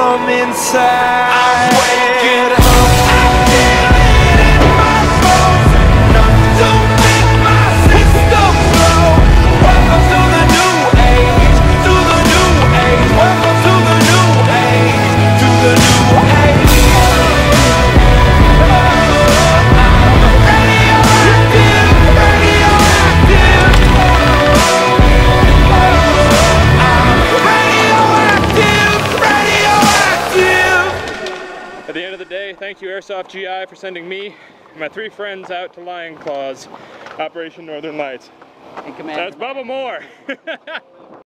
from inside. I'm waking up. I feel it in my bones, enough to make my system blow. Welcome to the new age, to the new age. Welcome to the new age, to the new age. At the end of the day, thank you Airsoft GI for sending me and my 3 friends out to Lion Claws, Operation Northern Lights. And Commander. That's Bubba Moore.